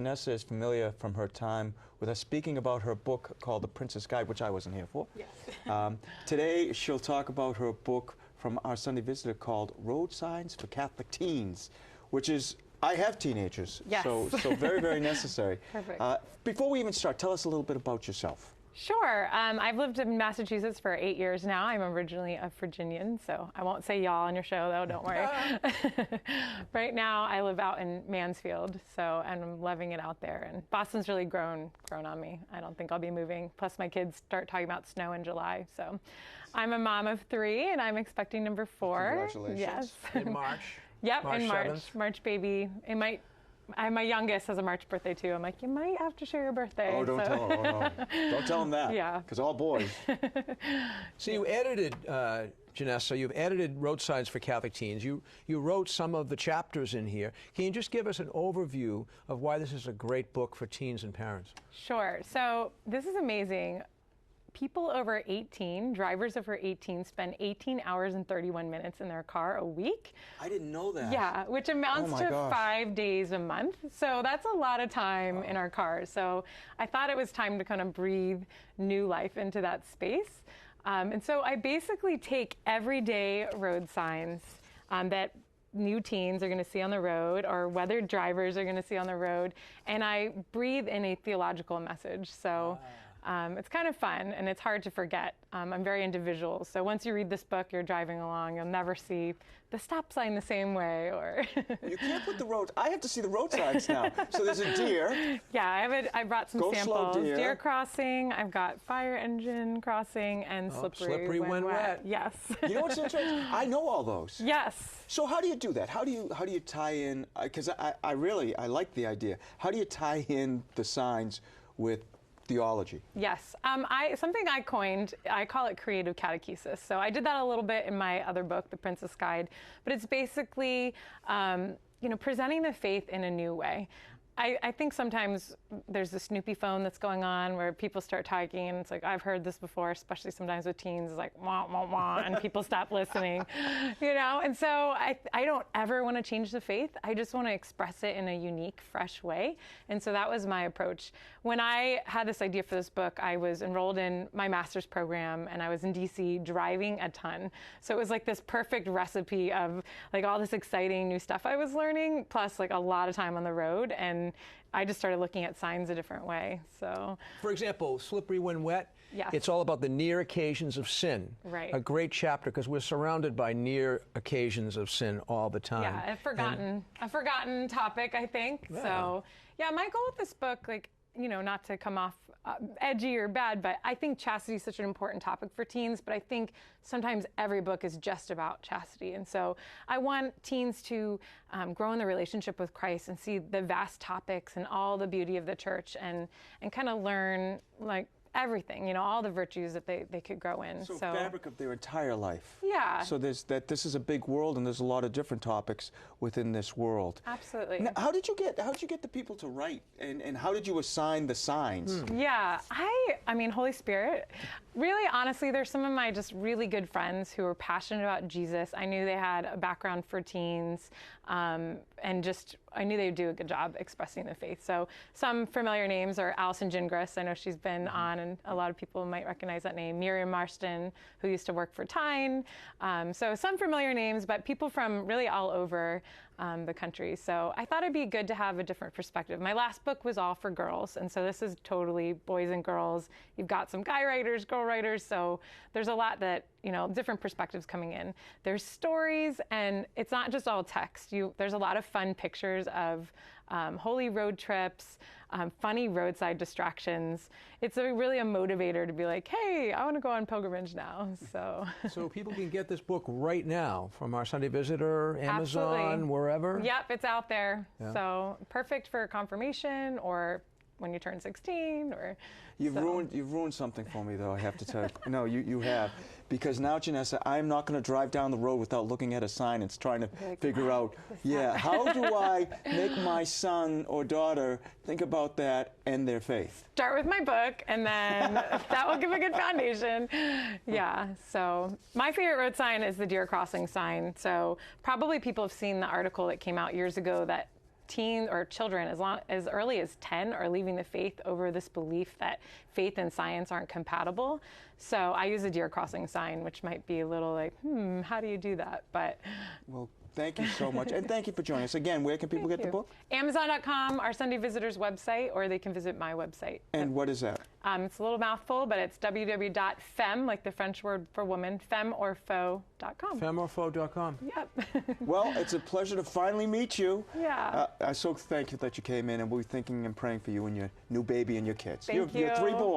Jennessa is familiar from her time with us speaking about her book called The Princess Guide, which I wasn't here for. Yes. Today, she'll talk about her book from our Sunday visitor called Road Signs for Catholic Teens, which is, I have teenagers, yes. so very, very necessary. Perfect. Before we even start, tell us a little bit about yourself. Sure. I've lived in Massachusetts for 8 years now. I'm originally a Virginian, so I won't say y'all on your show, though, don't worry. Right now, I live out in Mansfield, and I'm loving it out there. And Boston's really grown on me. I don't think I'll be moving. Plus, my kids start talking about snow in July. So I'm a mom of 3, and I'm expecting number 4. Congratulations. Yes. In March? Yep, in March. 7th? March baby. It might... my youngest has a March birthday, too. I'm like, you might have to share your birthday. Oh, don't tell him. Oh, no. Don't tell him that. Yeah. Because all boys. So you edited, Jennessa, you've edited Road Signs for Catholic Teens. You wrote some of the chapters in here. Can you just give us an overview of why this is a great book for teens and parents? Sure. So this is amazing. People over 18, drivers over 18, spend 18 hours and 31 minutes in their car a week. I didn't know that. Yeah, which amounts to 5 days a month. So that's a lot of time in our cars. So I thought it was time to kind of breathe new life into that space. And so I basically take everyday road signs that new teens are going to see on the road or weathered drivers are going to see on the road, and I breathe in a theological message. So it's kind of fun, and it's hard to forget. I'm very individual, so once you read this book, you're driving along, you'll never see the stop sign the same way, or... You can't put the roads... I have to see the road signs now. So there's a deer. Yeah, I brought some samples. Slow, deer. Deer crossing, I've got fire engine crossing, and slippery when wet. Yes. You know what's interesting? I know all those. Yes. So how do you do that? How do you tie in... Because I really like the idea. How do you tie in the signs with theology? Yes. Something I coined, I call it creative catechesis. So I did that a little bit in my other book, The Princess Guide, but it's basically, presenting the faith in a new way. I think sometimes there's this Snoopy phone that's going on where people start talking, and it's like, I've heard this before, especially sometimes with teens, it's like, wah, wah, wah, and people stop listening, And so I don't ever want to change the faith. I just want to express it in a unique, fresh way. And so that was my approach. When I had this idea for this book, I was enrolled in my master's program, and I was in DC driving a ton. So it was like this perfect recipe of like all this exciting new stuff I was learning, plus like a lot of time on the road. And I just started looking at signs a different way. So, for example, slippery when wet. Yes. It's all about the near occasions of sin. Right. A great chapter, because we're surrounded by near occasions of sin all the time. Yeah, a forgotten topic, I think. Yeah. So, yeah, my goal with this book, not to come off edgy or bad, but I think chastity is such an important topic for teens, but I think sometimes every book is just about chastity. And so I want teens to grow in the relationship with Christ and see the vast topics and all the beauty of the church and kind of learn everything, all the virtues that they could grow in. So fabric of their entire life. Yeah. So this is a big world, and there's a lot of different topics within this world. Absolutely. Now, how did you get the people to write, and how did you assign the signs? Yeah, I mean, Holy Spirit. Really, honestly, there's some of my just really good friends who were passionate about Jesus. I knew they had a background for teens, and I knew they'd do a good job expressing the faith. So some familiar names are Allison Gingras. I know she's been on, and a lot of people might recognize that name. Miriam Marston, who used to work for Tyne. So some familiar names, but people from really all over the country. So I thought it'd be good to have a different perspective. My last book was all for girls, and so this is totally boys and girls. You've got some guy writers, girl writers, so there's a lot that, different perspectives coming in. There's stories, and it's not just all text. There's a lot of fun pictures of holy road trips, funny roadside distractions. It's really a motivator to be like, hey, I want to go on pilgrimage now. So people can get this book right now from our Sunday Visitor, Amazon, Absolutely. Wherever? Yep, it's out there. Yeah. So perfect for confirmation or when you turn 16 or... You've ruined something for me, though, I have to tell you. No, you have. Because now, Jennessa, I'm not going to drive down the road without looking at a sign and trying to figure out, how do I make my son or daughter think about that and their faith? Start with my book, and then that will give a good foundation. Yeah, so my favorite road sign is the deer crossing sign. So probably people have seen the article that came out years ago that teens or children as early as 10 are leaving the faith over this belief that faith and science aren't compatible. So I use a deer crossing sign, which might be a little like, how do you do that? But well, thank you so much, and thank you for joining us. Again, where can people get the book? Amazon.com, our Sunday Visitors website, or they can visit my website. And what is that? It's a little mouthful, but it's www.femme, like the French word for woman, femmeorfaux.com. Femmeorfaux.com. Yep. Well, it's a pleasure to finally meet you. Yeah. I so thank you that you came in, and we'll be thinking and praying for you and your new baby and your kids. Thank You have 3 boys.